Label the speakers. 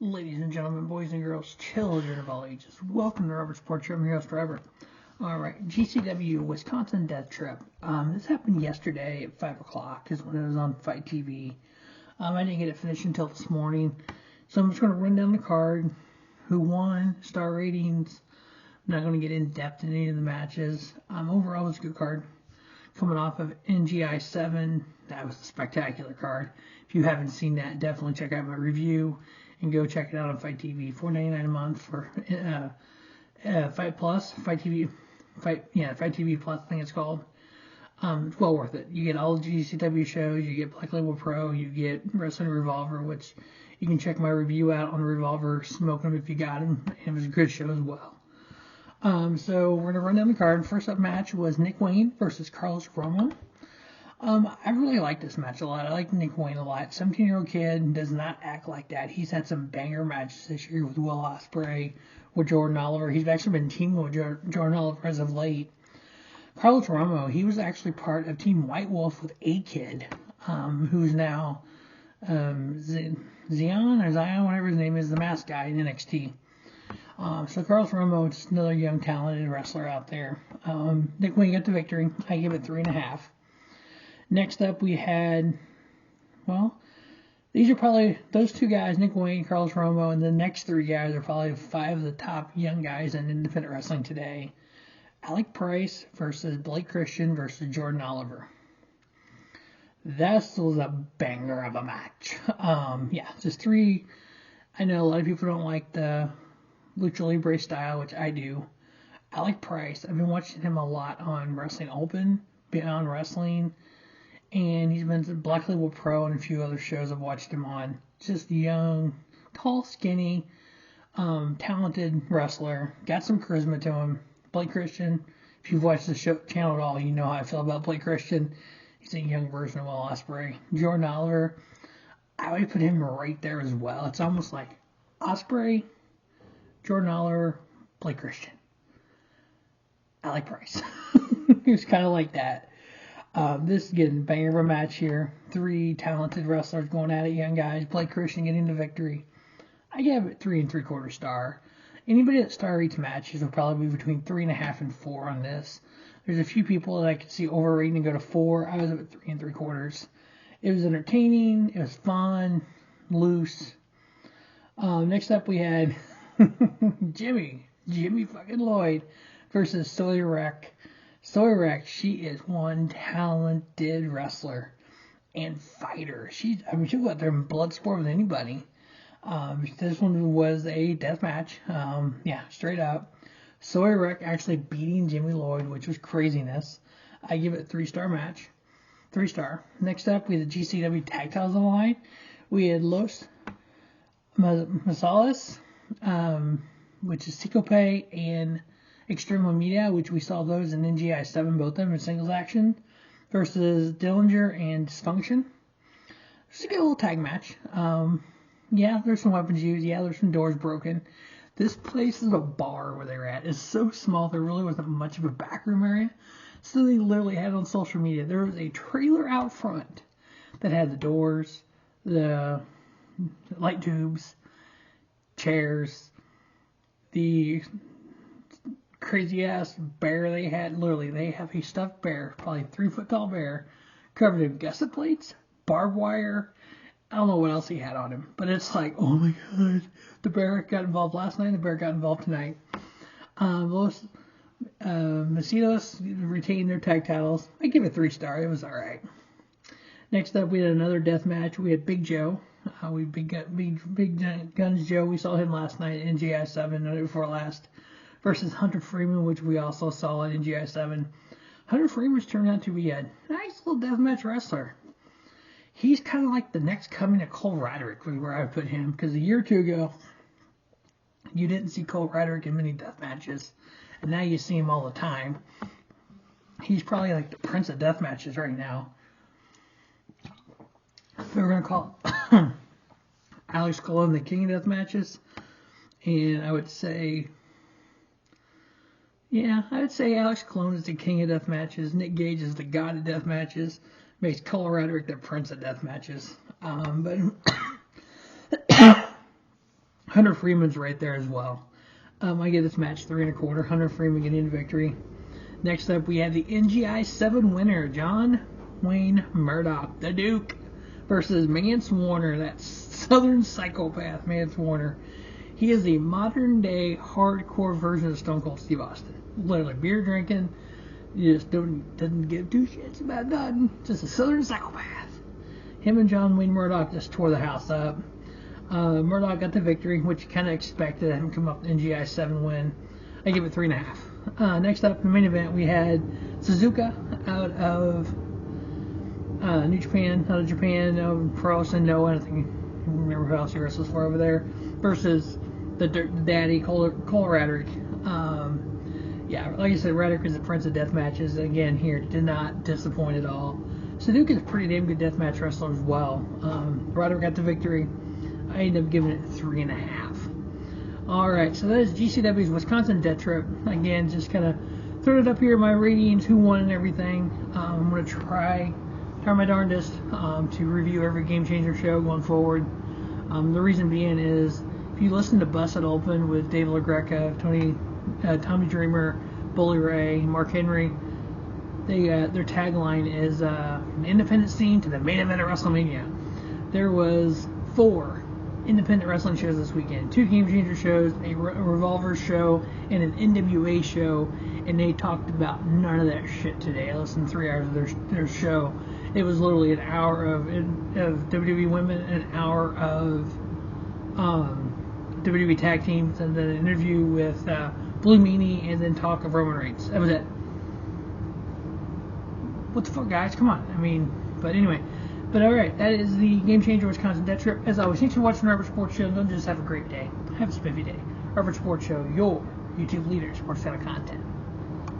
Speaker 1: Ladies and gentlemen, boys and girls, children of all ages, welcome to Robert Sports Show. I'm your host, Robert. Alright, GCW Wisconsin Death Trip. This happened yesterday at 5 o'clock, is when it was on Fight TV. I didn't get it finished until this morning, so I'm just going to run down the card, who won, star ratings. I'm not going to get in depth in any of the matches. Overall, it was a good card. Coming off of NGI 7, that was a spectacular card. If you haven't seen that, definitely check out my review and go check it out on Fight TV. $4.99 a month for Fight Plus, Fight TV Plus, I think it's called. It's well worth it. You get all the GCW shows, you get Black Label Pro, you get Wrestling Revolver, which you can check my review out on Revolver, smoke them if you got them. It was a good show as well. So we're going to run down the card. First up match was Nick Wayne versus Carlos Romo. I really like this match a lot. I like Nick Wayne a lot. 17-year-old kid does not act like that. He's had some banger matches this year with Will Ospreay, with Jordan Oliver. He's actually been teaming with Jordan Oliver as of late. Carlos Romo, he was actually part of Team White Wolf with A-Kid, who's now Zion, whatever his name is, the masked guy in NXT. So Carlos Romo, just another young, talented wrestler out there. Nick Wayne got the victory. I give it 3.5. Next up, we had, these are probably those two guys, Nick Wayne, Carlos Romo, and the next three guys are probably 5 of the top young guys in independent wrestling today. Alec Price versus Blake Christian versus Jordan Oliver. This was a banger of a match. Just three. I know a lot of people don't like the Lucha Libre style, which I do. Alec Price, I've been watching him a lot on Wrestling Open, Beyond Wrestling, and he's been to Black Label Pro and a few other shows I've watched him on. Just young, tall, skinny, talented wrestler. Got some charisma to him. Blake Christian, if you've watched the show channel at all, you know how I feel about Blake Christian. He's a young version of Will Ospreay. Jordan Oliver, I would put him right there as well. It's almost like Ospreay, Jordan Oliver, Blake Christian. Alec Price. It was kind of like that. This is getting a banger of a match here. 3 talented wrestlers going at it, young guys. Blake Christian getting the victory. I gave it 3 3/4 star. Anybody that star rates matches will probably be between 3.5 and 4 on this. There's a few people that I could see overrating and go to 4. I was at 3 3/4. It was entertaining. It was fun, loose. Next up we had Jimmy fucking Lloyd versus Soyrac. Soyrac, she is one talented wrestler and fighter. She'll go out there and blood sport with anybody. This one was a death match. Straight up. Soyrac actually beating Jimmy Lloyd, which was craziness. I give it a 3-star match. 3-star. Next up, we had the GCW Tag Titles on the line. We had Los Mazisos, which is Ciclope and Extremo Miedo, which we saw those in NGI 7, both of them in singles action, versus Dillinger and Dysfunction. It's a good little tag match. There's some weapons used. There's some doors broken. This place is a bar where they're at. It's so small, there really wasn't much of a backroom area. So they literally had on social media, there was a trailer out front that had the doors, the light tubes, chairs, the crazy ass bear they had. Literally, they have a stuffed bear, probably 3-foot tall bear, covered in gusset plates, barbed wire. I don't know what else he had on him, but it's like, oh my god, the bear got involved last night, the bear got involved tonight. Los Mazisos retained their tag titles. I give it 3-star. It was alright. Next up, we had another death match. We had Big Joe. Big Guns Joe. We saw him last night in NGI 7, the night before last, versus Hunter Freeman, which we also saw in NGI 7. Hunter Freeman's turned out to be a nice little deathmatch wrestler. He's kind of like the next coming of Cole Radrick, where I would put him, because a year or two ago, you didn't see Cole Radrick in many death matches, and now you see him all the time. He's probably like the prince of death matches right now. We're going to call Alex Colon the king of death matches, and I would say Alex Colon is the king of death matches. Nick Gage is the god of death matches. Makes Cole Radrick the prince of death matches. But Hunter Freeman's right there as well. I give this match 3 1/4. Hunter Freeman getting the victory. Next up, we have the NGI 7 winner, John Wayne Murdoch, the Duke, versus Mance Warner, that southern psychopath, Mance Warner. He is the modern-day hardcore version of Stone Cold Steve Austin. Literally, beer drinking, you just doesn't give two shits about nothing. Just a southern psychopath. Him and John Wayne Murdoch just tore the house up. Murdoch got the victory, which you kind of expected him to come up with an NGI 7 win. I give it 3 1/2. Next up, in the main event, we had Suzuka out of New Japan, out of Japan, Pro Wrestling Noah, I think, I don't remember who else he wrestles for over there, versus the daddy, Cole Radrick. Yeah, like I said, Radrick is the prince of death matches. Again, here, did not disappoint at all. Suzuka is a pretty damn good deathmatch wrestler as well. Radrick got the victory. I ended up giving it 3 1/2. Alright, so that is GCW's Wisconsin Death Trip. Again, just kind of throw it up here, my ratings, who won and everything. I'm going to try my darndest to review every Game Changer show going forward. The reason being is, if you listen to Busted Open with Dave LaGreca, Tommy Dreamer, Bully Ray, Mark Henry, their tagline is from the independent scene to the main event of WrestleMania. There was 4 independent wrestling shows this weekend. 2 Game Changer shows, a Revolver show, and an NWA show, and they talked about none of that shit today. I listened to 3 hours of their show. It was literally an hour of WWE women, an hour of WWE tag teams, and then an interview with Blue Meanie, and then talk of Roman Reigns. That was it. What the fuck, guys? Come on. I mean, but anyway. But alright, that is the Game Changer Wisconsin Death Trip. As always, thanks for watching Robert Sports Show. Don't just have a great day. Have a spiffy day. Robert Sports Show, your YouTube leader, sports kind of content.